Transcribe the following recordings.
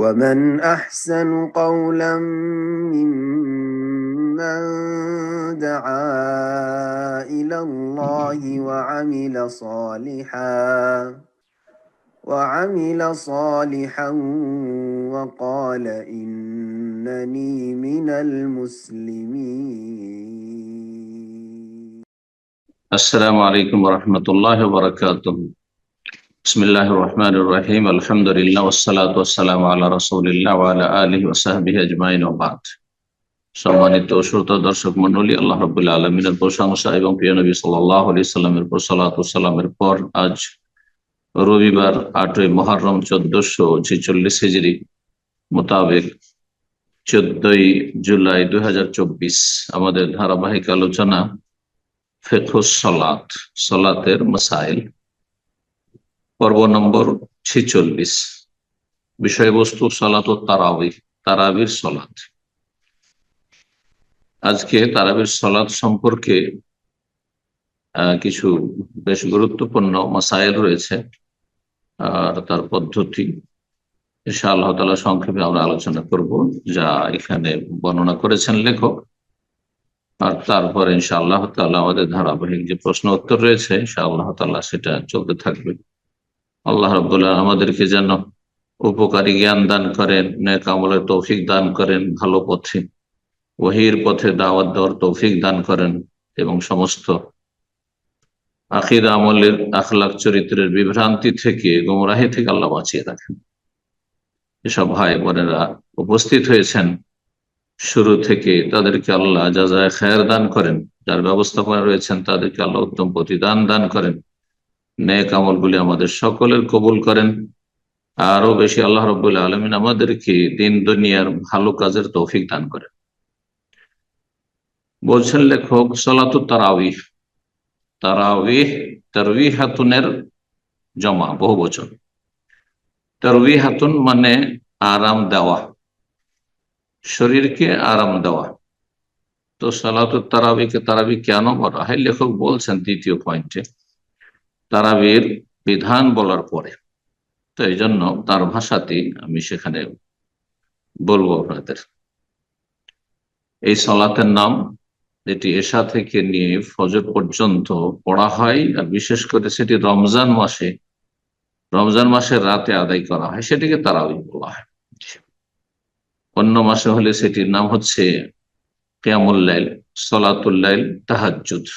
ومن أحسن قولا ممن دعا إلى الله وعمل صالحا وقال إنني من المسلمين. السلام عليكم ورحمة الله وبركاته. بسم الله الرحمن الرحيم. الحمد لله والصلاة والسلام على رسول الله وعلى آله وصحبه أجمعين وبعد। সম্মানিত শ্রোতা দর্শক মণ্ডলী, আল্লাহ রাব্বুল আলামিনের প্রশংসা এবং প্রিয় নবী সাল্লাল্লাহু আলাইহি সাল্লামের উপর সালাত ও সালামের পর আজ রবিবার 8ই মুহররম 1446 হিজরি মোতাবেক 14ই জুলাই 2024 আমাদের ধারাবাহিক আলোচনা ফিকহুস সালাত, সালাতের মাসাইল, পর্ব নম্বর 46। বিষয়বস্তু সালাত ও তারাবিহ, তারাবির সালাত। আজকে তারাবির সালাত সম্পর্কে কিছু বেশ গুরুত্বপূর্ণ মাসাইল রয়েছে আর তার পদ্ধতি ইনশাআল্লাহ তাআলা সংক্ষেপে আমরা আলোচনা করব, যা এখানে বর্ণনা করেছেন লেখক। আর তারপর ইনশাআল্লাহ তাআলা আমাদের ধারাবাহিক যে প্রশ্ন উত্তর রয়েছে ইনশাআল্লাহ তাআলা সেটা চলতে থাকবে। আল্লাহ রাব্বুল আলামিন আমাদেরকে যেন উপকারী জ্ঞান দান করেন, নেক আমলের তৌফিক দান করেন, ভালো পথে ওহীর পথে দাওয়াত দেওয়ার তৌফিক দান করেন এবং সমস্ত আকীদা আমলের আখলাক চরিত্রের বিভ্রান্তি থেকে, গোমরাহি থেকে আল্লাহ বাঁচিয়ে রাখেন। এসব ভাই বোনেরা উপস্থিত হয়েছেন শুরু থেকে, তাদেরকে আল্লাহ জাযায়ে খায়ের দান করেন। যার ব্যবস্থাপনা রয়েছেন তাদেরকে আল্লাহ উত্তম প্রতিদান দান করেন। নেক আমলগুলি আমাদের সকলের কবুল করেন। আরো বেশি আল্লাহ রাব্বুল আলামিন আমাদেরকে দিন দুনিয়ার ভালো কাজের তৌফিক দান করেন। বলছেন লেখক, সালাতুত তারাবিহ। তারাবিহ তারবিহাতুনের জমা, বহু বচন। তারবিহাতুন মানে আরাম দেওয়া, শরীরকে আরাম দেওয়া। তো সালাতুত তারাবিহকে তারাবি কেন বলা হয়? লেখক বলছেন দ্বিতীয় পয়েন্টে, তারাবির বিধান বলার পরে। তো এই জন্য তার ভাষাতেই আমি সেখানে বলবো আপনাদের। এই সালাতের নাম, যেটি এশা থেকে নিয়ে ফজর পর্যন্ত পড়া হয়, আর বিশেষ করে সেটি রমজান মাসের রাতে আদায় করা হয়, সেটিকে তারাবি বলা হয়। অন্য মাসে হলে সেটির নাম হচ্ছে কিয়ামুল লাইল, সালাতুল লাইল, তাহাজ্জুদ।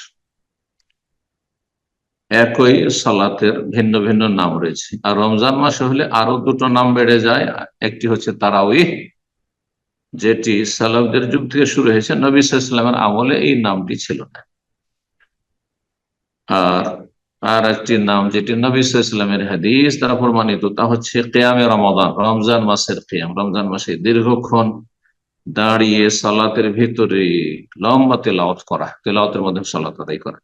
একই সালাতের ভিন্ন ভিন্ন নাম রয়েছে। আর রমজান মাসে হলে আরো দুটো নাম বেড়ে যায়। একটি হচ্ছে তারাউইহ, যেটি সালাফদের যুগ থেকে শুরু হয়েছে, নবী সাল্লাল্লাহু আলাইহি ওয়াসাল্লামের আমলে এই নামটি ছিল না। আর একটি নাম যেটি নবী সাল্লাল্লাহু আলাইহি ওয়াসাল্লামের হাদিস দ্বারা প্রমাণিত, তা হচ্ছে কিয়ামে রমাদান, রমজান মাসের কিয়াম। রমজান মাসে দীর্ঘক্ষণ দাঁড়িয়ে সালাতের ভিতরে লম্বা তেলাওয়াত করা, তেলাওয়াতের মধ্যে সালাত আদায় করা।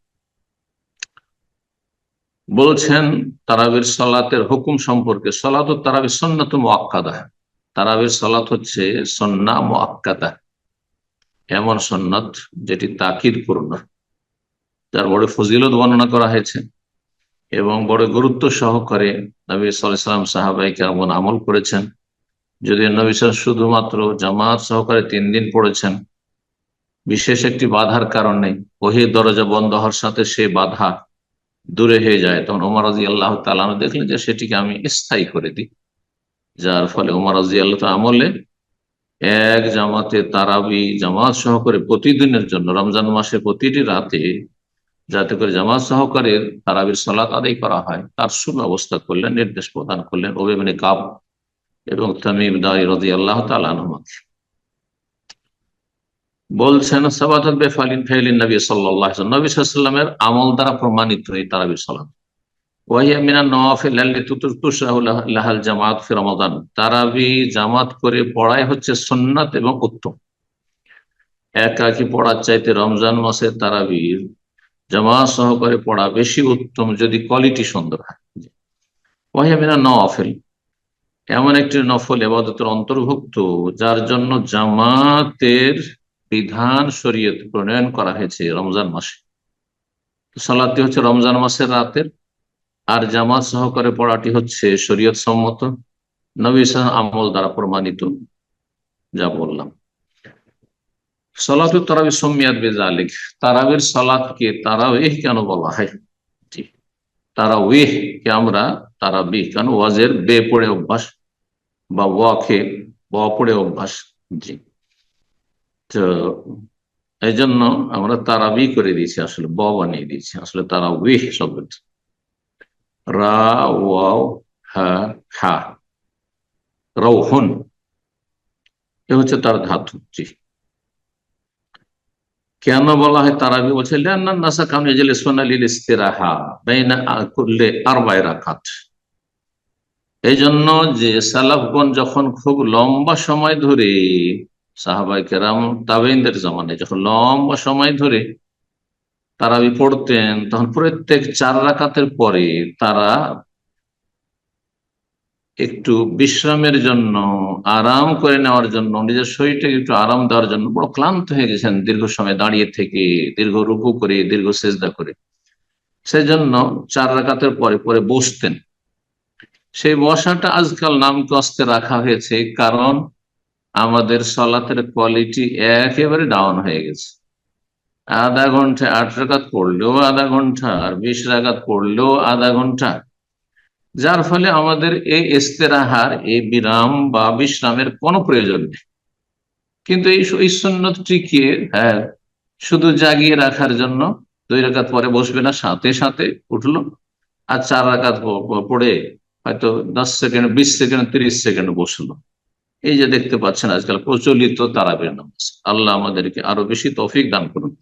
বলছেন তারাবির সালাতের হুকুম সম্পর্কে, সালাতুত তারাবি সুন্নাতুন মুআক্কাদা। তারাবির সালাত হচ্ছে সুন্নাহ মুআক্কাদা, এমন সুন্নাত যেটি তাকিদ পূর্ণ, যার বড় ফজিলত বর্ণনা করা হয়েছে এবং বড় গুরুত্ব সহকারে নবী সাল্লাল্লাহু আলাইহি ওয়াসাল্লাম সাহাবায়ে কেরাম আমল করেছেন। যদি নবী সাল্লাল্লাহু শুধুমাত্র জামাত সহকারে 3 দিন পড়েছেন, বিশেষ একটি বাধার কারণে, ওহীর দরজা বন্ধ হওয়ার সাথে সে বাধা দূরে হয়ে যায়, তখন ওমর রাদিয়াল্লাহু তাআলা আনহু দেখলেন যে সেটিকে আমি স্থায়ী করে দিই। যার ফলে ওমর রাদিয়াল্লাহু তাআলা আমলে এক জামাতে তারাবি জামাত সহকারে প্রতিদিনের জন্য রমজান মাসে প্রতিটি রাতে যাতে করে জামাত সহকারে তারাবির সালাত আদায় করা হয়, তার সুব্যবস্থা করলেন, নির্দেশ প্রদান করলেন উবাই ইবনে কাব এবং তামিম দারি রাদিয়াল্লাহু তাআলা আনহুমাকে। বলছেন সাবাতাত বিফালিন ফাইলিন নবী সাল্লাল্লাহু আলাইহি ওয়াসাল্লাম, নবী সাল্লাল্লাহু আলাইহি ওয়াসাল্লামের আমল দ্বারা প্রমাণিত এই তারাবির সালাত। ওয়াহিয়া মিনান নওয়াফিল আল্লাতী তুশরাউ লাহাল জামাত ফি রমাদান। তারাবি জামাত করে পড়াই হচ্ছে সুন্নাত এবং উত্তম। একাকী পড়ার চাইতে রমজান মাসে তারাবির জামাত সহকারে পড়া বেশি উত্তম, যদি কোয়ালিটি সুন্দর হয়। ওয়াহিয়া মিনান নওয়াফিল, এমন একটি নফল ইবাদতের অন্তর্ভুক্ত যার জন্য জামাতের বিধান শরীয়ত প্রণয়ন করা হয়েছে রমজান মাসে। সালাতটি হচ্ছে রমজান মাসের রাতের, আর জামাত সহকারে পড়াটি হচ্ছে শরীয়ত সম্মত। নবী সাল্লাল্লাহু আলাইহি ওয়াসাল্লাম আমল দ্বারা প্রমাণিত, যা বললাম। সালাতুত তারাবিহ সুম্মিয়াত বিযালিক, তারাবির সালাতকে তারাবিহ কেন বলা হয়? জি, তারাবিহ কে আমরা তারাবিহ কেন, ওয়াজের বে পড়ে অভ্যাস বা ওয়াকে ব পড়ে অভ্যাস। জি, তো এই জন্য আমরা তারাবি করে দিয়েছি, আসলে ব বানিয়ে দিয়েছি, আসলে তারাবিহ শব্দটি রা ওয়াও হা হা, রৌহুন, এ হচ্ছে তার ধাতু। জি, কেন বলা হয় তারাবি? বলছে লিআন্নান নাসা কানু ইয়াজলিসুনা লিল ইস্তিরাহা বাইনা কুল্লি আরবা'i রাকাত। এই জন্য যে সালাফগণ যখন খুব লম্বা সময় ধরে, সাহাবায়ে কেরাম তাবেঈনদের জামানায় যখন লম্বা সময় ধরে তারাবি পড়তেন, তখন প্রত্যেক 4 রাকাতের পরে তারা একটু বিশ্রামের জন্য, আরাম করে নেওয়ার জন্য, নিজের শরীরটাকে একটু আরাম দেওয়ার জন্য, বড় ক্লান্ত হয়ে গেছেন দীর্ঘ সময় দাঁড়িয়ে থেকে, দীর্ঘ রুকু করে, দীর্ঘ সেজদা করে, সেজন্য 4 রাকাতের পরে পরে বসতেন। সেই বসাটা আজকাল নাম কস্তে রাখা হয়েছে, কারণ আমাদের সলাতের কোয়ালিটি একেবারে ডাউন হয়ে গেছে। আধা ঘন্টা 8 রাকাত পড়লেও আধা ঘন্টা, আর 20 রাকাত পড়লেও আধা ঘন্টা, যার ফলে আমাদের এই ইস্তেরাহার, এই বিরাম বা বিশ্রামের কোনো প্রয়োজন নেই। কিন্তু এই সুন্নতটিকে, হ্যাঁ, শুধু জাগিয়ে রাখার জন্য 2 রাকাত পরে বসবে না, সাথে সাথে উঠলো আর 4 রাকাত পড়ে হয়তো 10 সেকেন্ড, 20 সেকেন্ড, 30 সেকেন্ড বসলো। এই যে দেখতে পাচ্ছেন আজকাল প্রচলিত তারাবির নামাজ, আল্লাহ আমাদেরকে আরো বেশি তৌফিক দান করুন।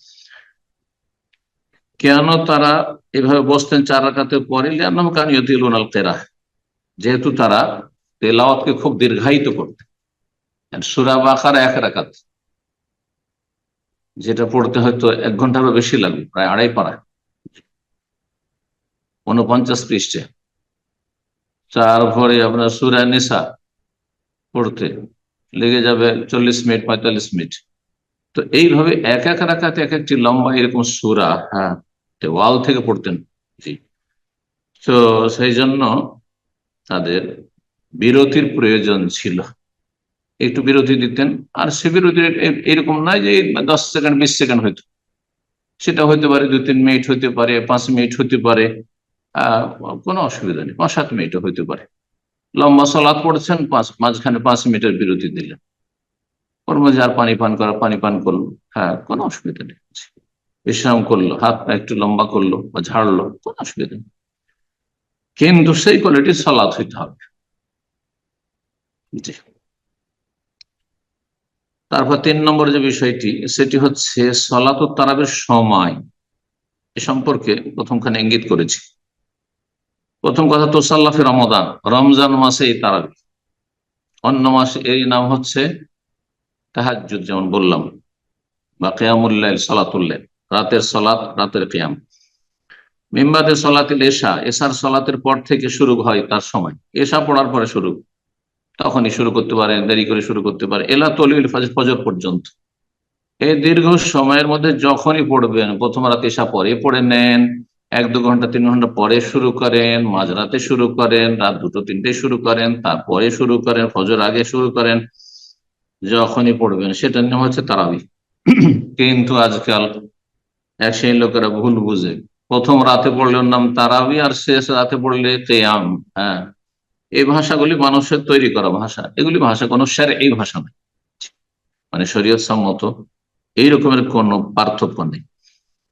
কেন তারা এভাবে বসতেন 4 রাকাতের পরে? লিআন্নাহুম কানু ইউতিলুনা আল কিরাআহ, যেহেতু তারা তেলাওয়াতকে খুব দীর্ঘায়িত করতেন। সূরা বাকারা 1 রাকাত, যেটা পড়তে হয়তো 1 ঘন্টারও বেশি লাগবে, প্রায় 2.5 পারা, 49 পৃষ্ঠা। তারপরে আপনার সূরা নিসা পড়তে লেগে যাবে 40 মিনিট, 45 মিনিট। তো এইভাবে এক এক রাকাতে এক একটি লম্বা এরকম সূরা, হ্যাঁ, ওয়াল থেকে পড়তেন। জি, তো সেই জন্য তাদের বিরতির প্রয়োজন ছিল, একটু বিরতি দিতেন। আর সে বিরতি এরকম নয় যে 10 সেকেন্ড, 20 সেকেন্ড হইতো, সেটা হইতে পারে 2-3 মিনিট, হইতে পারে 5 মিনিট, হইতে পারে কোনো অসুবিধা নেই, 5-7 মিনিটও হইতে পারে। লম্বা সালাত পড়ছেন, মাঝখানে 5 মিনিটের বিরতি দিলেন, ওর মধ্যে আর পানি পান করা, পানি পান করলো, হ্যাঁ, কোনো অসুবিধা নেই। বিশ্রাম করলো, হাত পা একটু লম্বা করলো বা ঝাড়লো, কোনো অসুবিধা নেই। কিন্তু সেই কোয়ালিটির সালাত হইতে হবে। জি, তারপর 3 নম্বর যে বিষয়টি, সেটি হচ্ছে সালাতুত তারাবির সময়। এ সম্পর্কে প্রথমখানে ইঙ্গিত করেছি। প্রথম কথা, তোসাল্লাফি রমাদান, রমজান মাসে এই তারাবি। অন্য মাসে এই নাম হচ্ছে তাহাজ্জুদ, যেমন বললাম, বা কিয়ামুল লাইল, সালাতুল লাইল, রাতের সালাত, রাতের কিয়াম। মিম্বাদের সালাতিল এশা, এশার সালাতের পর থেকে শুরু হয় তার সময়, এশা পড়ার পরে শুরু, তখনই শুরু করতে পারে, দেরি করে শুরু করতে পারে, এলা তলিউল ফাজর, ফজর পর্যন্ত। এই দীর্ঘ সময়ের মধ্যে যখনই পড়বেন, প্রথম রাতে এশা পরে পড়ে নেন, 1-2 ঘন্টা, 3 ঘন্টা পরে শুরু করেন, মাঝরাতে শুরু করেন, রাত 2-3টে শুরু করেন, তারপরে শুরু করেন, ফজর আগে শুরু করেন, যখনই পড়বেন সেটার নাম হচ্ছে তারাবি। কিন্তু আজকাল এক সেই লোকেরা ভুল বুঝে, প্রথম রাতে পড়লে ওর নাম তারাবি, আর শেষ রাতে পড়লে কেয়াম। হ্যাঁ, এই ভাষাগুলি মানুষের তৈরি করা ভাষা, এগুলি ভাষা কোনো এই ভাষা নয়, মানে শরীয়ত সম্মত এই রকমের কোন পার্থক্য নেই।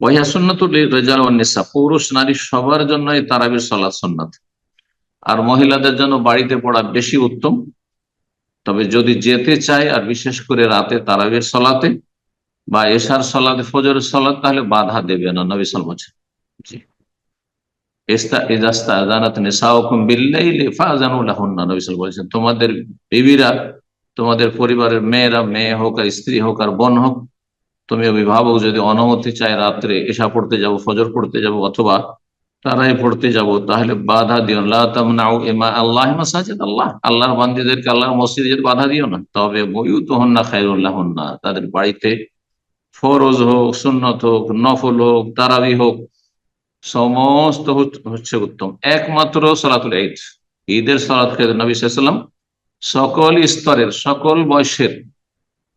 ওয়াহিয়া সুন্নাতুল রিজাল ওয়ান নিসা, পুরুষ নারী সবার জন্য এই তারাবির সালাত সুন্নাত। আর মহিলাদের জন্য বাড়িতে পড়া বেশি উত্তম। তবে যদি যেতে চায়, আর বিশেষ করে রাতে তারাবির সালাতে বা এশার সালাতে, ফজরের সালাত, তাহলে বাধা দেবে না, নবী সাল্লাল্লাহু আলাইহি ওয়াসাল্লাম। জি, তোমাদের বিবিরা, তোমাদের পরিবারের মেয়েরা, মেয়ে হোক আর স্ত্রী হোক আর বোন হোক, তুমি অভিভাবক যদি অনুমতি চায় রাত্রে এশা পড়তে যাব, ফজর পড়তে যাব, অথবা তারাই পড়তে যাব, তাহলে বাধা দিও না। লা তামনাউ ইমা আল্লাহি মাসাজিদ আল্লাহ, আল্লাহর বান্দীদেরকে আল্লাহর মসজিদে যেতে বাধা দিও না। তবে বুয়ুতুহুন্না খায়রুল লাহুন্না, তাদের বাড়িতে ফরজ হোক, সুন্নত হোক, নফল হোক, তারাবি হোক, সমস্ত হচ্ছে উত্তম। একমাত্র সালাতুল ঈদ, ঈদের সালাত নবী সাল্লাল্লাহু আলাইহি ওয়াসাল্লাম সকল স্তরের সকল বয়সের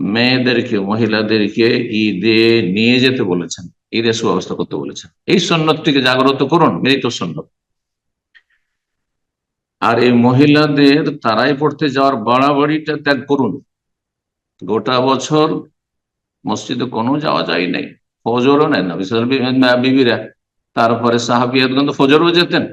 মেয়েদেরকে মহিলাদেরকে ঈদে নিয়ে যেতে বলেছেন, ঈদের সুব্যবস্থা করতে বলেছেন। এই সন্ন্যতটিকে জাগ্রত করুন, মৃত সন্ন্যত। আর এই মহিলাদের তারাই পড়তে যাওয়ার বাড়াবাড়িটা ত্যাগ করুন। গোটা বছর মসজিদে কোনো যাওয়া যায় নাই, ফজরও নেন না বিশেষ বিবিরা। তারপরে সাহাবিয়াতগণ তো ফজরও যেতেন,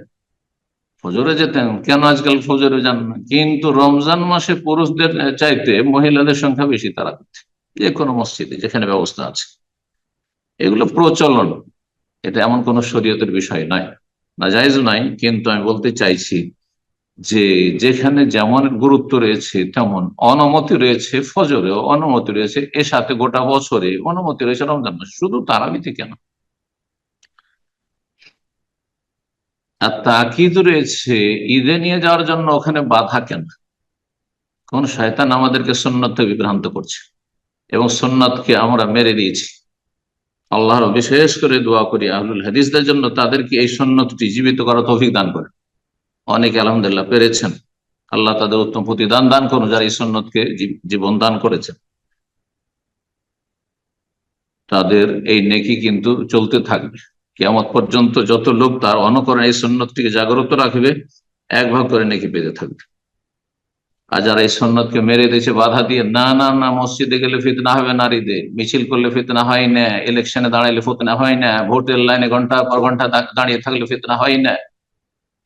ফজরে যেতেন, কেন আজকাল ফজরে যান না? কিন্তু রমজান মাসে পুরুষদের চাইতে মহিলাদের সংখ্যা বেশি তারা করতে, যে কোনো মসজিদে যেখানে ব্যবস্থা আছে। এগুলো প্রচলন, এটা এমন কোন শরীয়তের বিষয় নয়, না জায়েজ নাই। কিন্তু আমি বলতে চাইছি যে যেখানে যেমন গুরুত্ব রয়েছে তেমন অনুমতি রয়েছে, ফজরেও অনুমতি রয়েছে, এর সাথে গোটা বছরে অনুমতি রয়েছে রমজান মাসে, শুধু তারাবিতে কেন? আর তাকিদ রয়েছে ঈদে নিয়ে যাওয়ার জন্য, ওখানে বাধা কেন? কোন শয়তান আমাদেরকে সুন্নতকে বিভ্রান্ত করছে এবং সুন্নতকে আমরা মেরে দিয়েছি। আল্লাহর বিশেষ করে দোয়া করি আহলুল হাদিসদের জন্য, তাদেরকে এই সুন্নতটি জীবিত করার তৌফিক দান করে। অনেকে আলহামদুলিল্লাহ পেরেছেন, আল্লাহ তাদের উত্তম প্রতিদান দান করুন যারা এই সুন্নতকে জীবন দান করেছেন। তাদের এই নেকি কিন্তু চলতে থাকবে কিয়ামত পর্যন্ত। যত লোক তার অনুকরণ এই সুন্নতটিকে জাগ্রত রাখবে, এক ভাগ করে নেকি পেতে থাকবে। আর যারা এই সন্ন্যতকে মেরে দিয়েছে বাধা দিয়ে, না না না, মসজিদে গেলে ফিতনা হবে নারীদের, মিছিল করলে ফিতনা হয় না, ইলেকশনে দাঁড়াইলে ফিতনা হয় না, ভোটের লাইনে ঘন্টা পর ঘন্টা দাঁড়িয়ে থাকলে ফিতনা হয় না,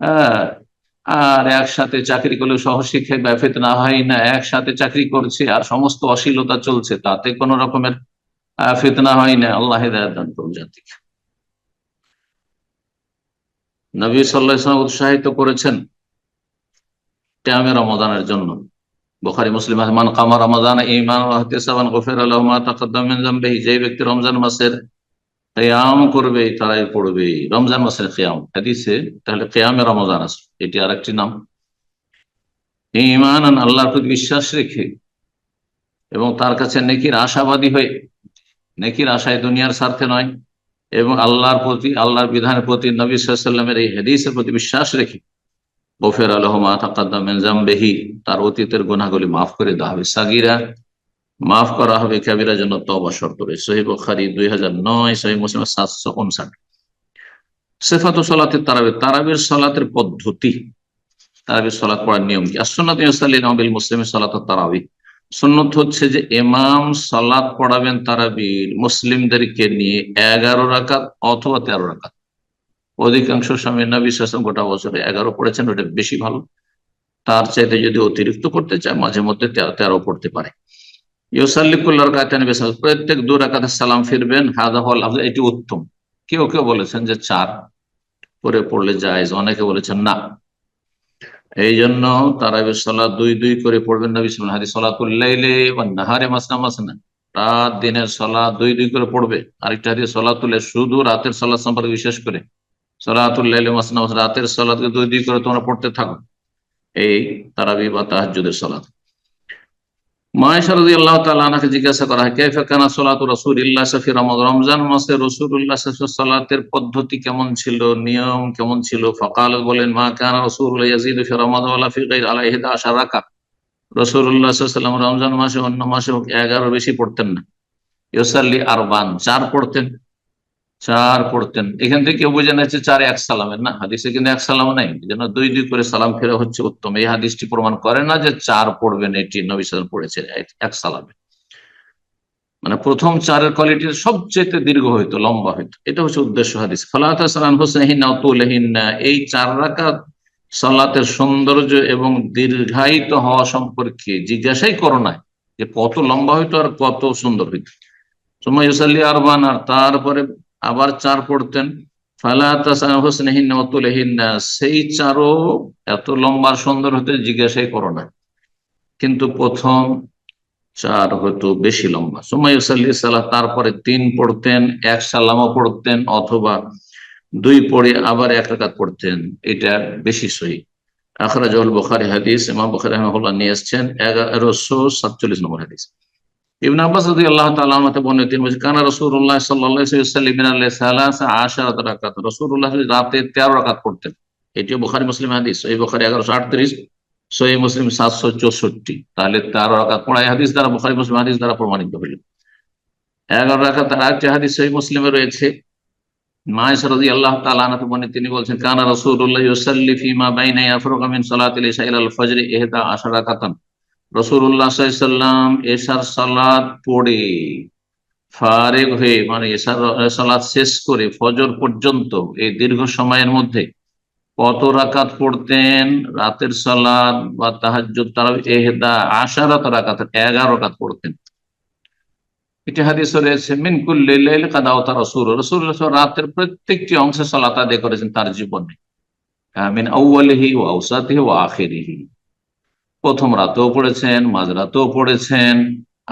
হ্যাঁ, আর একসাথে চাকরি করলে সহশিক্ষায় ফিতনা হয় না, একসাথে চাকরি করছে আর সমস্ত অশ্লীলতা চলছে, তাতে কোন রকমের ফিতনা হয় না। আল্লাহ হিদায়াত দান করুন জাতিকে। নবী সাল্লাল্লাহু আলাইহি ওয়াসাল্লাম উৎসাহিত করেছেন কিয়ামে রমাদানের জন্য। বুখারী মুসলিম, মান কামা রমাদান ঈমানান ওয়া ইহতিসাবান গুফিরা লাহু মা তাকাদ্দাম মিন যামবিহি, যে ব্যক্তি রমজান মাসের কিয়াম করবে তারাই পড়বে রমজান মাসের কিয়াম। হাদিসে তাহলে কিয়ামে রমাদান আছে, এটি আরেকটি নাম। ঈমানান, আল্লাহর প্রতি বিশ্বাস রেখে এবং তার কাছে নেকির আশাবাদী হয়ে, নেকির আশায় দুনিয়ার স্বার্থে নয়, এবং আল্লাহর প্রতি, আল্লাহর বিধানের প্রতি, নবী সাল্লাল্লাহু আলাইহি ওয়াসাল্লামের এই হাদিসের প্রতি বিশ্বাস রেখে, গুফিরা লাহু মা তাকাদ্দাম মিন যামবিহি, তার অতীতের গুনাহগুলি মাফ করে দেওয়া হবে, সাগীরা মাফ করা হবে, কাবিরার জন্য তওবা শর্ত রয়েছে। সহিহ বুখারী 2009, সহিহ মুসলিম 759। সিফাতু সালাতিত তারাবি, তারাবির সালাতের পদ্ধতি, তারাবির সালাত পড়ার নিয়ম কি? as-সুন্নাতু ইউসাল্লিনা বিল মুসলিমি সালাতুত তারাবি, সুন্নত হচ্ছে যে ইমাম সালাত পড়াবেন তারাবির মুসলিমদেরকে নিয়ে 11 রাকাত অথবা 13 রাকাত। অধিকাংশ সময় নবী সাল্লাল্লাহু আলাইহি ওয়াসাল্লাম গোটা বছরে 11 পড়েছেন, ওটা বেশি ভালো। তার চাইতে যদি অতিরিক্ত করতে চায় মাঝে মধ্যে 13 পড়তে পারে। ইউসাল্লিকুল্লাহ রাকাতাইন বিসালাম, প্রত্যেক 2 রাকাতে সালাম ফিরবেন, হাযা হুয়াল আফযল, এটি উত্তম। কেউ কেউ বলেছেন যে 4 করে পড়লে জায়েজ, অনেকে বলেছেন না। এই জন্য তারাবির সালাত 2 করে পড়বেন। নবী সাল্লাল্লাহু আলাইহি ওয়াসাল্লাম হাদিস, সালাতুল লাইলি ওয়ান নাহারি মাসনা মাসনা, রাত দিনের সালাত 2 করে পড়বে। আরেকটা হাদিস সালাতুল, শুধু রাতের সালাত সম্পর্কে বিশেষ করে, সালাতুল লাইলি মাসনা মাসনা, রাতের সালাতকে 2 করে তোমরা পড়তে থাকো, এই তারাবি বা তাহাজ্জুদের সালাত। মা আয়েশা রাদিয়াল্লাহু তাআলা আনহাকে জিজ্ঞাসা করা হয়, কাইফা কানা সালাতু রাসূলিল্লাহ ফি রমাদান, রমজান মাসে রাসূলুল্লাহ সাল্লাল্লাহু আলাইহি ওয়াসাল্লাম সালাতের পদ্ধতি কেমন ছিল, নিয়ম কেমন ছিল? ফাকাল, বলেন, মা কানা রাসূলুল্লাহ ইয়াজিদু ফি রমাদান ওয়ালা ফি গায়রি আলা 11 রাকাত, রাসূলুল্লাহ সাল্লাল্লাহু আলাইহি ওয়াসাল্লাম রমজান মাসে অন্য মাসে 11 বেশি পড়তেন না। ইউসাল্লি আরবান, 4 পড়তেন, 4 পড়তেন। এখান থেকে কেউ বোঝেন হচ্ছে 4 এক সালামের, না, হাদিসে কিন্তু এক সালাম নাই, যেন 2 করে সালাম ফেরা হচ্ছে উত্তম। এই হাদিসটি প্রমাণ করে না যে 4 পড়বেন, এটি নবী সাল্লাল্লাহু আলাইহি ওয়াসাল্লাম পড়েছেন এক সালামে। মানে প্রথম 4-এর কোয়ালিটি সবচেয়ে দীর্ঘ হইতো, লম্বা হইতো, এটা হচ্ছে উদ্দেশ্য হাদিস। ফালাতা সালান হোসেনহিনা তুলহিনা, এই 4 রাকাত সালাতের সৌন্দর্য এবং দীর্ঘায়িত হওয়া সম্পর্কে জিজ্ঞাসাই করো না, যে কত লম্বা হইতো আর কত সুন্দর হইতো। সুম্মা ইউসাল্লি আরবান, আর তারপরে আবার 4 পড়তেন। ফালাতা সালান হোসেনহিনা তুলহিনা, সেই 4ও এত লম্বা সুন্দর হতে জিজ্ঞাসাই করো না, কিন্তু প্রথম 4 হয়তো বেশি লম্বা। সুমাইসাল্লি সালাহ, তারপরে 3 পড়তেন, 1 সালামও পড়তেন, অথবা 2 পড়ে আবার 1 রাকাত পড়তেন, এটা বেশি সহি। আখরাজাহুল বুখারী, হাদিস ইমাম বুখারী রাহিমাহুল্লাহ নিয়ে আসছেন 1147 নম্বর হাদিস। ইবনে আব্বাস রাদিয়াল্লাহু তাআলা আনহু বর্ণিত, তিনি বলেন, কানা রাসূলুল্লাহ সাল্লাল্লাহু আলাইহি ওয়াসাল্লাম মিনাল সালাসা আশারাত রাকাত, রাসূলুল্লাহ রাতে 13 রাকাত পড়তেন। এটিও বুখারী মুসলিম হাদিস। এই বুখারী 1138, সহিহ মুসলিম 764, তাহলে 13 রাকাত পড়ায় হাদিস দ্বারা, বুখারী মুসলিম হাদিস দ্বারা প্রমাণিত হইল। 11 রাকাত আরেকটি হাদিস সহিহ মুসলিমে রয়েছে, মা আয়েশা রাদিয়াল্লাহু তাআলা আনহা বলেন, তিনি বলছেন, কানা রাসূলুল্লাহ ইউসাল্লি ফিমা বাইনা ইয়াফরুগু মিন সালাতিল ইশা ইলাল ফজর 11 রাকাতান। রাসূলুল্লাহ সাল্লাল্লাহু আলাইহি ওয়াসাল্লাম এশার সালাত পড়ে ফারেগ হয়ে, মানে এশার সালাত শেষ করে ফজর পর্যন্ত এই দীর্ঘ সময়ের মধ্যে কত রাকাত পড়তেন? রাতের সালাত বা তাহাজ্জুদ তারাবি 11 রাকাত, 11 রাকাত পড়তেন। এটি হাদিসে রয়েছে, মিন কুল্লি লাইল কাদ আওতার রাসূলুল্লাহ রাতের প্রত্যেকটি অংশে সালাত আদায় করেছেন তার জীবনে, মিন আউয়ালিহি ওয়া আওসাতিহি ওয়া আখিরিহি। প্রথম রাতেও পড়েছেন, মাঝ রাতেও পড়েছেন,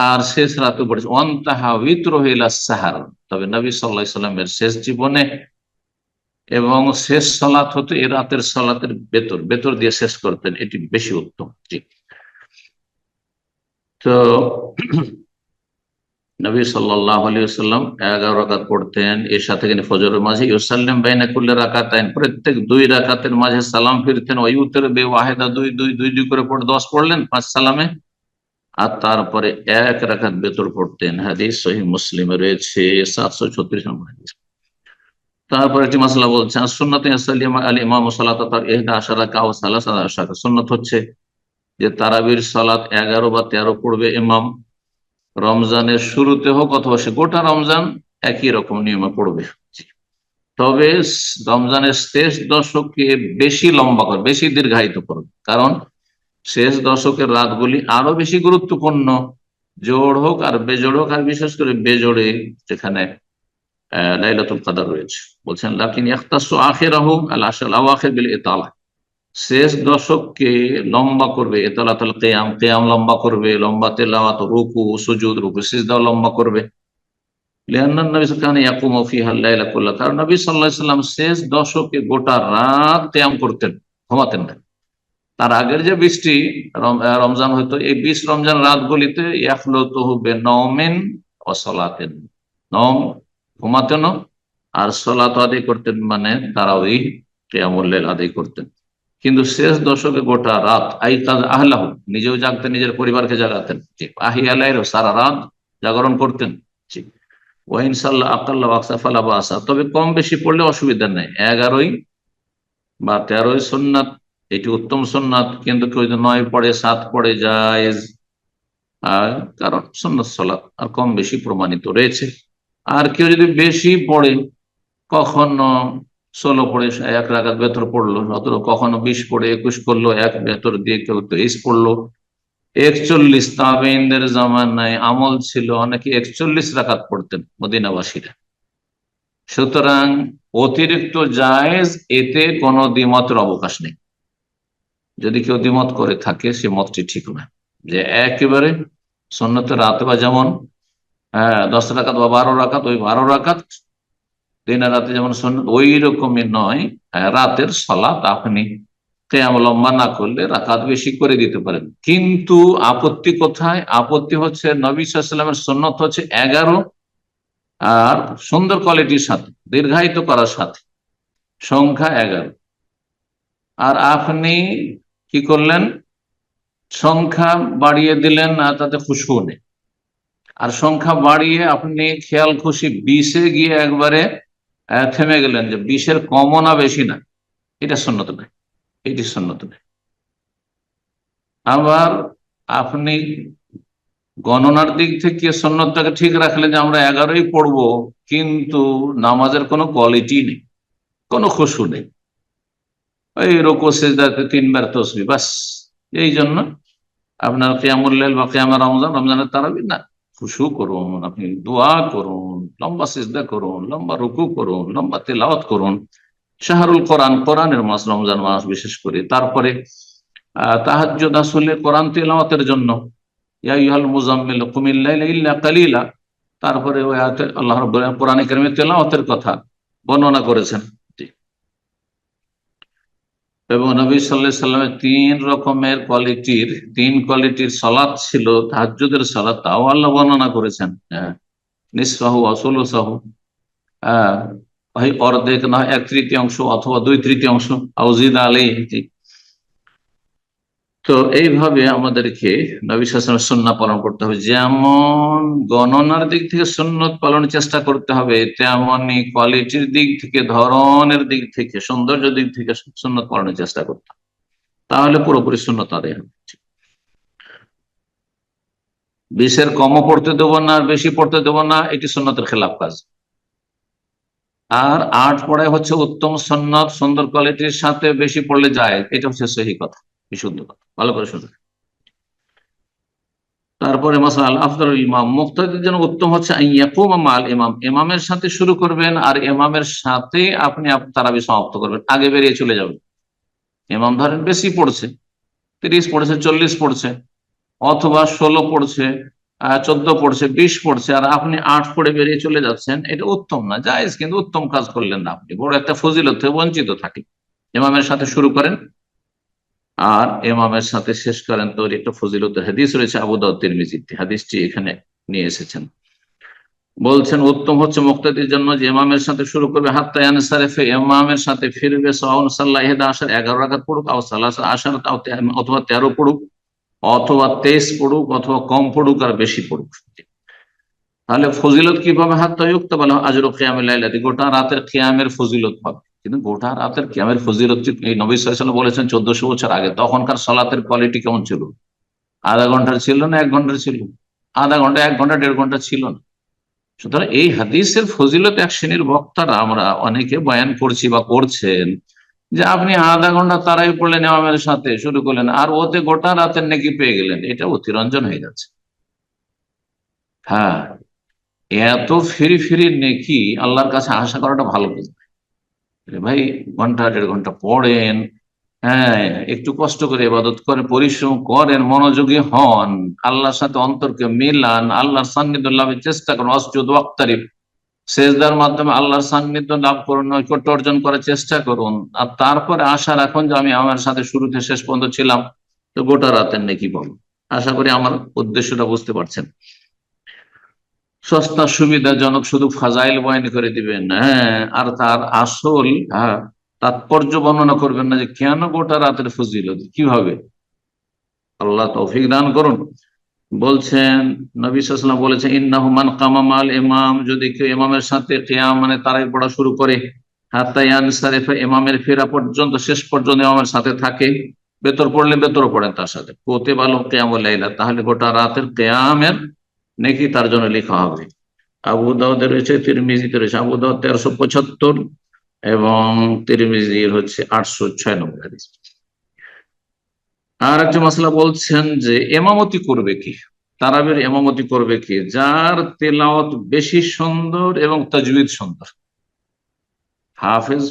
আর শেষ রাতেও পড়েছেন। ওয়ান্তাহা উইতরুহু ইলা সাহার, তবে নবী সাল্লাল্লাহু আলাইহি সাল্লামের শেষ জীবনে এবং শেষ সালাত হতো এই রাতের সালাতের ভেতর দিয়ে শেষ করতেন, এটি বেশি উত্তম। জি, তো নবী সাল্লাল্লাহু আলাইহি ওয়াসাল্লাম 11 রাকাত পড়তেন এর সাথে ফজরের মাঝে, ইউসাল্লিম বাইনা কুল্লি রাকাতাইন, প্রত্যেক 2 রাকাতের মাঝে সালাম ফিরতেন, ওয়া ইউতির বিওয়াহিদা, 2 করে পড়ে 10 পড়লেন 5 সালামে, আর তারপরে 1 রাকাত বেতর পড়তেন। হাদিস সহিহ মুসলিমে রয়েছে 736 নম্বর হাদিস। তারপর একটি মাসলা বলছেন, সুন্নাত ইয়াসাল্লিম আল ইমাম সালাতাত 11 রাকাত ওয়া 13 রাকাত। সুন্নাত হচ্ছে যে তারাবির সালাত 11 বা 13 পড়বে ইমাম, রমজানের শুরুতে হোক অথবা সে গোটা রমজান একই রকম নিয়মে পড়বে। তবে রমজানের শেষ দশকে বেশি লম্বা করবে, বেশি দীর্ঘায়িত করবে, কারণ শেষ দশকের রাতগুলি আরো বেশি গুরুত্বপূর্ণ, জোড় হোক আর বেজোড় হোক, আর বিশেষ করে বেজোড়ে যেখানে লাইলাতুল কদর রয়েছে। বলছেন, লাকিন ইয়াখতাসু আখিরাহু আল আশরাল আওয়াখির বিল ইতালা, শেষ দশককে লম্বা করবে, ইতালাতুল কিয়াম, কিয়াম লম্বা করবে, লম্বা তেলাওয়াত, রুকু সুজুদ, রুকু সিজদাও লম্বা করবে। লিআন্না নবী কানা ইয়াকুমু ফিহা আল-লাইলা কুল্লাহু, কারণ নবী সাল্লাল্লাহু আলাইহি ওয়াসাল্লাম শেষ দশকে গোটা রাত কিয়াম করতেন, ঘুমাতেন না। তার আগের যে 20টি রমজান হয়তো, এই 20 রমজান রাতগুলিতে ইয়াখলুতুহু বিনাওমিন ওয়া সালাতিন, নওম ঘুমাতেন আর সালাত আদায় করতেন, মানে তারাউই কিয়ামুল লাইল আদায় করতেন। কিন্তু শেষ দশকে গোটা রাত আইকাজ আহলাহু, নিজেও জাগতেন, নিজের পরিবারকে জাগাতেন, আহিয়া লাইল, সারা রাত জাগরণ করতেন। ওয়া ইনশাআল্লাহ আকাল্লা ওয়াকসা ফালা বাসা, তবে কম বেশি পড়লে অসুবিধা নেই। 11 বা 13 সুন্নাত, এটি উত্তম সুন্নাত, কিন্তু কেউ যদি 9 পড়ে, 7 পড়ে জায়েজ, কারণ সুন্নাত সালাত আর কম বেশি প্রমাণিত রয়েছে। আর কেউ যদি বেশি পড়ে, কখনো 16 পড়ে 1 রাকাত বেতর পড়লো, অথবা কখনো 20 পড়ে 21 করলো, 1 বেতর দিয়ে কেউ 23 পড়লো। 41 তাবেঈনদের জামানায় আমল ছিল, অনেকে 41 রাকাত পড়তেন মদিনাবাসীরা। সুতরাং অতিরিক্ত জায়েজ, এতে কোনো দ্বিমতের অবকাশ নেই। যদি কেউ দ্বিমত করে থাকে, সে মতটি ঠিক না, যে একেবারে সুন্নতের রাতে বা যেমন 10 রাকাত বা 12 রাকাত, ওই 12 রাকাত দিনের রাতে যেমন সুন্নত, ওই রকমই নয়। রাতের সালাত আপনি কিয়াম লম্বা না করলে রাকাত বেশি করে দিতে পারেন। কিন্তু আপত্তি কোথায়? আপত্তি হচ্ছে নবী সাল্লাল্লাহু আলাইহি ওয়াসাল্লামের সুন্নত হচ্ছে 11, আর সুন্দর কোয়ালিটির সাথে, দীর্ঘায়িত করার সাথে, সংখ্যা 11। আর আপনি কি করলেন? সংখ্যা বাড়িয়ে দিলেন, না তাতে খুশবু নেই। আর সংখ্যা বাড়িয়ে আপনি খেয়াল খুশি 20-এ গিয়ে একবারে থেমে গেলেন, যে 20-এর কমও না বেশি না, এটা সুন্নত নয়, এটি সুন্নত নয়। আবার আপনি গণনার দিক থেকে সুন্নতটাকে ঠিক রাখলেন, যে আমরা 11ই পড়বো, কিন্তু নামাজের কোনো কোয়ালিটি নেই, কোনো খুশু নেই, ওই রুকু সিজদাতে 3 বার তাসবিহ বাস। এই জন্য আপনার কিয়ামুল লাইল বা কিয়াম রমজানের তারাবি না, খুশু করুন, আপনি দোয়া করুন, লম্বা সিজদা করুন, লম্বা রুকু করুন, লম্বা তেলাওয়াত করুন। শাহরুল কোরআন, কোরআনের মাস রমজান মাস বিশেষ করে। তারপরে তাহাজ্জুদ আসলে কোরআন তেলাওয়াতের জন্য, ইয়া আইয়ুহাল মুজাম্মিল কুমিল লাইলা ইল্লা কালিলা। তারপরে ওই আয়াতে আল্লাহ রাব্বুল আলামিন কোরআনে কারিমে তেলাওয়াতের কথা বর্ণনা করেছেন। এবং নবী সাল্লাল্লাহু আলাইহি সাল্লামের 3 কোয়ালিটির সালাত ছিল, তাহাজ্জুদের সালাত, তাও আল্লাহ বর্ণনা করেছেন। নিসফাহু ওয়া সুলুসাহু, অর্ধেক না 1/3 অথবা 2/3 আউজিদ আলাইহি। তো এইভাবে আমাদেরকে নবী সাল্লাল্লাহু আলাইহি ওয়াসাল্লামের সুন্নাহ পালন করতে হবে। যেমন গণনার দিক থেকে সুন্নত পালনের চেষ্টা করতে হবে, তেমনি কোয়ালিটির দিক থেকে, ধরনের দিক থেকে, সৌন্দর্য দিক থেকে সুন্নত পালনের চেষ্টা করতে হবে। তাহলে পুরোপুরি সুন্নত আদায় হবে। 20-এর কমও পড়তে দেবো না, আর বেশি পড়তে দেবো না, এটি সুন্নতের খেলাফ কাজ। আর 8 পড়ায় হচ্ছে উত্তম সুন্নত, সুন্দর কোয়ালিটির সাথে বেশি পড়লে যায়, এটা হচ্ছে সহি কথা, বিশুদ্ধ কথা। ভালো করে শুনুন। তারপরে মাসাল আফদাল ইমাম, মুক্তাদির জন্য উত্তম হচ্ছে ইয়াকুম মাল ইমাম, ইমামের সাথে শুরু করবেন আর ইমামের সাথে আপনি তারাবি সমাপ্ত করবেন, আগে বেরিয়ে চলে যাবেন। ইমাম ধরেন বেশি পড়ছে, 30 পড়ছে, 40 পড়ছে, অথবা 16 পড়ছে, 14 পড়ছে, 20 পড়ছে, আর আপনি 8 পড়ে বেরিয়ে চলে যাচ্ছেন, এটা উত্তম না, জায়েজ, কিন্তু উত্তম কাজ করলেন না, আপনি বড় একটা ফজিলত থেকে বঞ্চিত থাকেন। ইমামের সাথে শুরু করেন আর ইমামের সাথে শেষ করেন, তো একটা ফজিলতের হাদিস রয়েছে আবু দাউদ তিরমিজিতে, হাদিসটি এখানে নিয়ে এসেছেন। বলছেন উত্তম হচ্ছে মুক্তাদির জন্য যে ইমামের সাথে শুরু করবে হাত্তা ইয়ানসারিফা, ইমামের সাথে ফিরবে, সাওয়াউন সাল্লাহ 11 রাকাত পড়ুক, আও সালাসা আশার, অথবা 13 পড়ুক, অথবা 23 পড়ুক, অথবা কম পড়ুক আর বেশি পড়ুক। তাহলে ফজিলত কিভাবে? হাত্তা ইউক্তাবা লাহু আজরু কিয়ামিল লাইলাতি, গোটা রাতের কিয়ামের ফজিলত পাবে। কিন্তু গোটা রাতের কিয়ামের ফজিলত এই নবী সাল্লাল্লাহু আলাইহি ওয়াসাল্লাম বলেছেন 1400 বছর আগে। তখনকার সালাতের কোয়ালিটি কেমন ছিল? আধা ঘন্টার ছিল না 1 ঘন্টার ছিল? আধা ঘন্টা, 1 ঘন্টা, 1.5 ঘন্টা ছিল না। সুতরাং এই হাদিসের ফজিলত এক শ্রেণীর বক্তারা আমরা অনেকে বয়ান করছি বা করছেন যে আপনি আধা ঘন্টা তারাই পড়লেন, ইমামের সাথে শুরু করলেন, আর ওতে গোটা রাতের নেকি পেয়ে গেলেন, এটা অতিরঞ্জন হয়ে যাচ্ছে। হ্যাঁ, এত ফিরি ফিরি নেকি আল্লাহর কাছে আশা করাটা ভালো বুঝবে। ভাই, ঘন্টা 1.5 ঘন্টা পড়েন, হ্যাঁ, একটু কষ্ট করে ইবাদত করেন, পরিশ্রম করেন, মনোযোগী হন, আল্লাহর সাথে অন্তরকে মিলান, আল্লাহর সান্নিধ্য লাভের চেষ্টা করুন, অসজুদ ওয়াক্তারিব, সেজদার মাধ্যমে আল্লাহর সান্নিধ্য লাভ করুন, নৈকট্য অর্জন করার চেষ্টা করুন, আর তারপরে আশা রাখুন যে আমি আমার সাথে শুরুতে শেষ পর্যন্ত ছিলাম, তো গোটা রাতের নেকি পাবো। আশা করি আমার উদ্দেশ্যটা বুঝতে পারছেন। সস্তা সুবিধাজনক শুধু ফাজাইল বয়ান করে দিবেন, হ্যাঁ, আর তার আসল, হ্যাঁ, তাৎপর্য বর্ণনা করবেন না যে কেন গোটা রাতের ফজিলত, কিভাবে। আল্লাহ তৌফিক দান করুন। বলছেন নবী সাল্লাল্লাহু আলাইহি ওয়াসাল্লাম বলেছেন ইন্নাহু মান কামা মাল ইমাম, যদি কেউ ইমামের সাথে কিয়াম মানে তারাই পড়া শুরু করে, হাত্তা ইয়ানসারিফা, ইমামের ফেরা পর্যন্ত, শেষ পর্যন্ত ইমামের সাথে থাকে, বেতর পড়লে বেতরও পড়েন তার সাথে, কুতিবা লাহু কিয়ামুল লাইলা, তাহলে গোটা রাতের কিয়ামের নেকি তার জন্য লেখা হবে। আবু দাউদে রয়েছে, তিরমিজিতে রয়েছে। আবু দাউদ 1375 এবং তিরমিজির হচ্ছে 896 হাদিস। আর একটা মাসলা বলছেন যে এমামতি করবে কি, তারাবির এমামতি করবে কি? যার তেলাওয়াত বেশি সুন্দর এবং তাজউইদ সুন্দর, হাফেজ,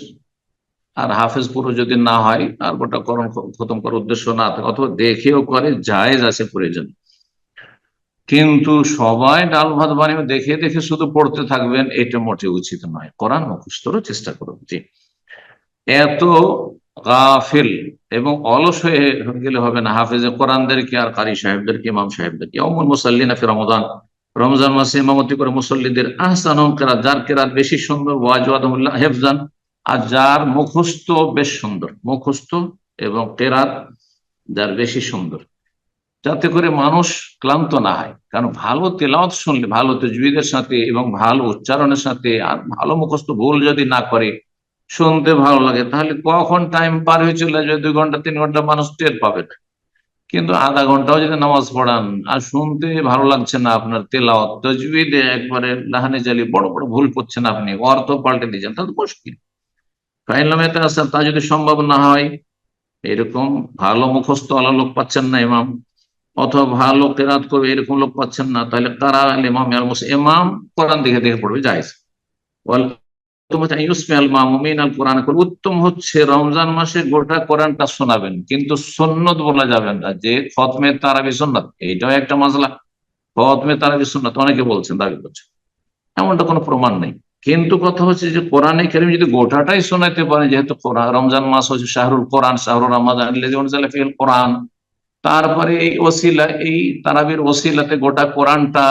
আর হাফেজ পুরো যদি না হয়, আর গোটা কোরআন খতম করার উদ্দেশ্য না থাকে, অথবা দেখেও করে, জায়েজ আছে, প্রয়োজন। কিন্তু সবাই ডাল ভাত বানিয়ে দেখে দেখে শুধু পড়তে থাকবেন, এটা মোটে উচিত নয়। কোরআন মুখস্থরও চেষ্টা করুন। জি, এত গাফিল এবং অলস হয়ে গেলে হবে না। হাফেজে কোরআনদেরকে আর কারি সাহেবদেরকে, ইমাম সাহেবদেরকে, ইয়াউমুল মুসাল্লিনা ফি রমাদান, রমজান মাসে ইমামতি করে মুসল্লিদের আহসানুহুম কিরাত, যার কিরাত বেশি সুন্দর, ওয়াজওয়াদুহুল্লাহ হিফজান, আর যার মুখস্থ বেশ সুন্দর, মুখস্থ এবং কিরাত যার বেশি সুন্দর, যাতে করে মানুষ ক্লান্ত না হয়। কারণ ভালো তেলাওয়াত শুনলে, ভালো তাজউইদের সাথে এবং ভালো উচ্চারণের সাথে, আর ভালো মুখস্থ ভুল যদি না করে, শুনতে ভালো লাগে, তাহলে কখন টাইম পার হয়ে চলে যাবে, 2 ঘন্টা 3 ঘন্টা মানুষ টের পাবে না। কিন্তু আধা ঘন্টাও যদি নামাজ পড়ান আর শুনতে ভালো লাগছে না, আপনার তেলাওয়াত তাজউইদে একবারে লাহানে জালি বড় বড় ভুল করছেন, আপনি অর্থ পাল্টে দিয়েছেন, তাহলে মুশকিল। ফাইনলামেতে আসা, তা যদি সম্ভব না হয়, এরকম ভালো মুখস্থ আলা লোক পাচ্ছেন না ইমাম, অথবা ভালো কেরাত করবে এরকম লোক পাচ্ছেন না, তাহলে কারা ইমাম, ইমাম কোরআন দেখে দেখে পড়বে, জায়েজ। উত্তম হচ্ছে রমজান মাসে গোটা কোরআনটা শোনাবেন, কিন্তু সুন্নত বলা যাবে না যে খতমে তারাবি সুন্নাত, এইটাও একটা মাসলা। খতমে তারাবি সুন্নাত অনেকে বলছেন, দাবি করছেন, এমনটা কোনো প্রমাণ নেই। কিন্তু কথা হচ্ছে যে কোরআনে কারীম যদি গোটাটাই শোনাইতে পারে, যেহেতু রমজান মাস হচ্ছে শাহরুল কোরআন, শাহরুর রমাদান কোরআন, তারপরে এই ওসিলা, এই তারাবির ওসিলাতে গোটা কোরআনটা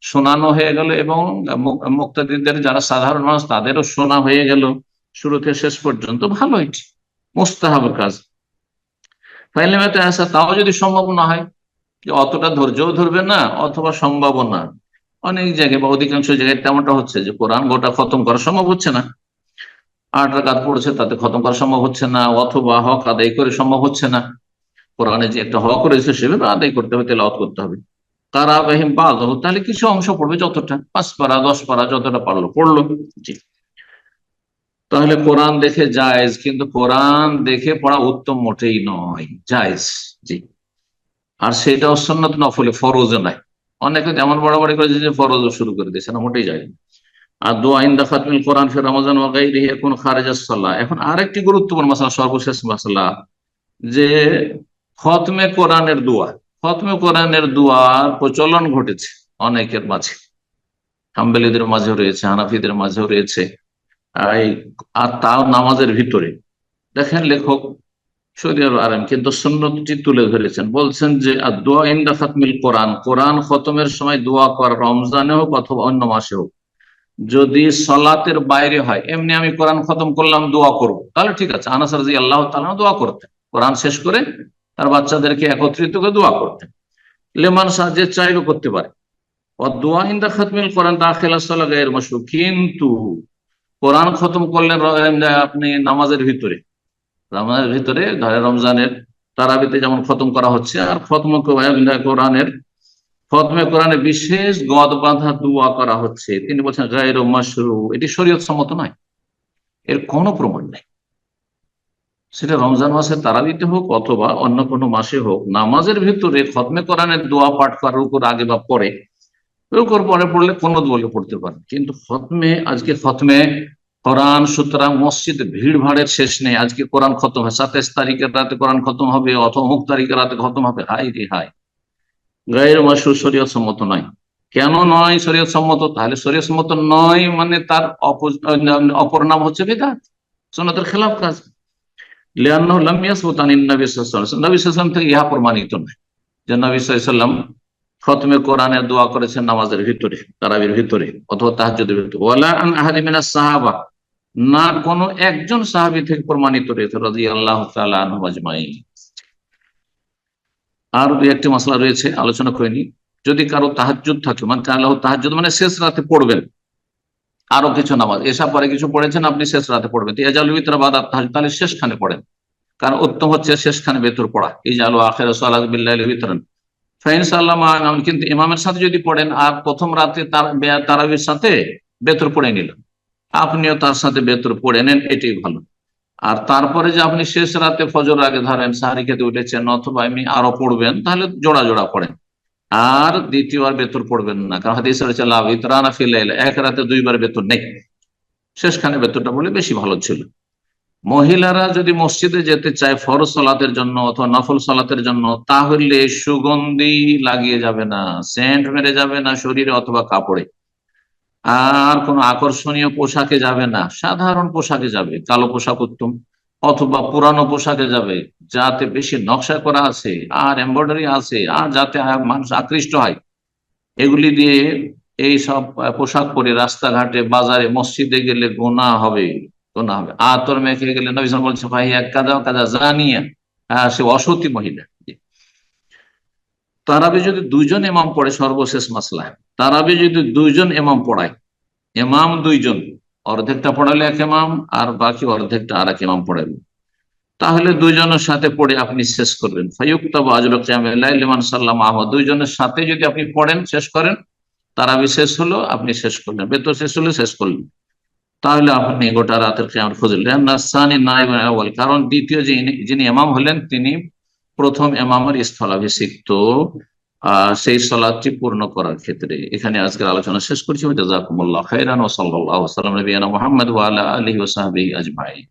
শোনানো হয়ে গেল, এবং মুক্তাদিদের যারা সাধারণ মানুষ তাদেরও শোনা হয়ে গেল শুরু থেকে শেষ পর্যন্ত, ভালো, এটি মুস্তাহাব কাজ। ফাইলেমাতে আসা, তাও যদি সম্ভব না হয়, যে অতটা ধৈর্যও ধরবে না অথবা সম্ভব না, অনেক জায়গায় বা অধিকাংশ জায়গায় তেমনটা হচ্ছে যে কোরআন গোটা খতম করা সম্ভব হচ্ছে না, 8 রাকাত পড়েছে তাতে খতম করা সম্ভব হচ্ছে না, অথবা হক আদায় করে সম্ভব হচ্ছে না, কোরআনে যে একটা হক রয়েছে সেভাবে আদায় করতে হবে, তেলাওয়াত করতে হবে। কারাবাহিম বাদ, তাহলে কিছু অংশ পড়বে, যতটা 5 পারা 10 পারা যতটা পারলো পড়লো। জি। তাহলে কোরআন দেখে জায়েজ, কিন্তু কোরআন দেখে পড়া উত্তম মোটেই নয়, জায়েজ। জি। আর সেটাও সুন্নাত নফলে, ফরজে নাই। অনেকে যেমন বাড়াবাড়ি করেছে যে ফরজ শুরু করে দিয়েছে, না, মোটেই যায় না। আর দোয়া ইনদা খাতমিল কোরআন ফির রমাজান ওয়া গায়রিহি এখন খারিজাস সালাহ। এখন আরেকটি গুরুত্বপূর্ণ মাসালা, সর্বশেষ মাসালা, যে খতমে কোরআনের দোয়া, খতমে কোরআনের দোয়ার প্রচলন ঘটেছে অনেকের মাঝে, হাম্বলীদের মাঝেও রয়েছে, হানাফিদের মাঝেও রয়েছে। আর তাও নামাজের ভিতরে। দেখেন লেখক সৌদি আরব কিন্তু সুন্নতটি তুলে ধরেছেন, বলছেন যে আর দোয়া ইনদা খাতমিল কোরআন, কোরআন খতমের সময় দোয়া করা, রমজানে হোক অথবা অন্য মাসে হোক, যদি সলাতের বাইরে হয়, এমনি আমি কোরআন খতম করলাম দোয়া করব, তাহলে ঠিক আছে। আনাস রাদিয়াল্লাহু তাআলা দোয়া করতেন, কোরআন শেষ করে তার বাচ্চাদেরকে একত্রিত করে দোয়া করতেন। লেমান সাজে চাইলে করতে পারে। দোয়া ইনদা খাতমিল কোরআন দাখিলা সালাহ গায়র মাশরু, কিন্তু কোরআন খতম করলেন আপনি নামাজের ভিতরে, নামাজের ভিতরে ধরে রমজানের তারাবিতে যেমন খতম করা হচ্ছে, আর কোরআনের খতমে কোরআনে বিশেষ গদ বাঁধা দোয়া করা হচ্ছে, তিনি বলছেন গায়র মাশরু, এটি শরীয়ত সম্মত নয়, এর কোনো প্রমাণ নেই। সেটা রমজান মাসে তারাবিতে হোক অথবা অন্য কোনো মাসে হোক, নামাজের ভিতরে খতমে কোরআনের দোয়া পাঠ করার উপর আগে বা পরে, রুকুর পরে পড়লে কোনো বলে পড়তে পারেন, কিন্তু খতমে, আজকে খতমে কোরআন, সুতরাং মসজিদে ভিড় ভাড়ের শেষ নেই। আজকে কোরআন খতম হয়, 27 তারিখের রাতে কোরআন খতম হবে, অথবা অমুক তারিখের রাতে খতম হবে, হাই রে হাই, গায়ের মাসুর শরীয়ত সম্মত নয়। কেন নয় শরীয়ত সম্মত? তাহলে শরীয়ত সম্মত নয় মানে তার অপর নাম হচ্ছে বিদআত, সুন্নাতের খেলাফ কাজ। লিআন্নাহু লাম ইয়াসবুত আনিন নবী সাল্লাল্লাহু আলাইহি ওয়াসাল্লাম, নবী সাল্লাল্লাহু আলাইহি ওয়াসাল্লাম থেকে ইহা প্রমাণিত নয় যে নবী সাল্লাল্লাহু আলাইহি ওয়াসাল্লাম খতমে কোরআনের দোয়া করেছেন নামাজের ভিতরে, তারাবির ভিতরে অথবা তাহাজ্জুদের ভিতরে। ওয়ালা আন আহাদি মিনাস সাহাবা, না কোনো একজন সাহাবী থেকে প্রমাণিত রয়েছে রাদিয়াল্লাহু তাআলা আনহুম আজমাইন। আর দুই একটি মাসলা রয়েছে, আলোচনা করিনি। যদি কারো তাহাজ্জুদ থাকে, মানে আল্লাহ তাহাজ্জুদ মানে শেষ রাতে পড়বেন আরো কিছু নামাজ, এসব পরে কিছু পড়েছেন আপনি শেষ রাতে পড়বেন, ইয়াজালু বিতরা বাদা তাহাজ্জুদ, তাহলে শেষখানে পড়েন, কারণ উত্তম হচ্ছে শেষখানে বেতর পড়া। ইজালু আখিরা সালাত বিল্লাইল বিতরান ফাইন সাল্লামা, কিন্তু ইমামের সাথে যদি পড়েন আর প্রথম রাতে তারাবির সাথে বেতর পড়ে নিলেন, আপনিও তার সাথে বেতর পড়ে নেন, এটাই ভালো। আর তারপরে যে আপনি শেষ রাতে ফজর আগে ধরেন সাহারি খেতে উঠেছেন অথবা এমনি আরো পড়বেন, তাহলে জোড়া জোড়া পড়েন, আর দ্বিতীয়বার বেতর পড়বেন না, কারণ হাদিসে রয়েছে লা বিতরানা ফিল লাইল, এক রাতে দুইবার বেতর নেই, শেষখানে বেতরটা বলে বেশি ভালো ছিল। মহিলারা যদি মসজিদে যেতে চায় ফরজ সালাতের জন্য অথবা নফল সালাতের জন্য, তাহলে সুগন্ধি লাগিয়ে যাবে না, সেন্ট মেরে যাবে না শরীরে অথবা কাপড়ে, আর কোন আকর্ষণীয় পোশাকে যাবে না, সাধারণ পোশাকে যাবে, কালো পোশাক উত্তম, অথবা পুরানো পোশাকে যাবে যাতে বেশি নকশা করা আছে আর এমব্রয়ডারি আছে, আর যাতে মানুষ আকৃষ্ট হয়, এগুলি দিয়ে এই সব পোশাক পরে রাস্তাঘাটে বাজারে মসজিদে গেলে গুনাহ হবে, গুনাহ হবে। আতর মেখে গেলে নবী সাল্লাল্লাহু আলাইহি ওয়াসাল্লাম বলছে ভাই এক কাদা কাদা জানিয়া, সে অসতী মহিলা। তারাবি যদি দুইজন ইমাম পড়ে, সর্বশেষ মাসলা, তারাবি যদি দুইজন ইমাম পড়ায়, ইমাম দুইজন, অর্ধেকটা পড়ালে এক ইমাম আর বাকি অর্ধেকটা আর এক ইমাম পড়াবে, তাহলে দুইজনের সাথে পড়ে আপনি শেষ করবেন। ফায়ুক্তাবু আজরু কিয়ামিল লাইল লিমান সাল্লা মাহু, দুইজনের সাথে যদি আপনি পড়েন শেষ করেন, তারাবি শেষ হলো আপনি শেষ করলেন, বেতর শেষ হলো শেষ করলেন, তাহলে আপনি গোটা রাতের কিয়ামত ফজিলত। নাসানি নাইবুল আউয়াল, কারণ দ্বিতীয় যিনি ইমাম হলেন তিনি প্রথম ইমামের স্থলাভিষিক্ত, সেই সালাতটি পূর্ণ করার ক্ষেত্রে। এখানে আজকের আলোচনা শেষ করছি। জাযাকুমুল্লাহু খাইরান ওয়া সাল্লাল্লাহু আলা নবিয়িনা মুহাম্মদ ওয়া আলা আলিহি ওয়া সাহবিহি আজমাইন।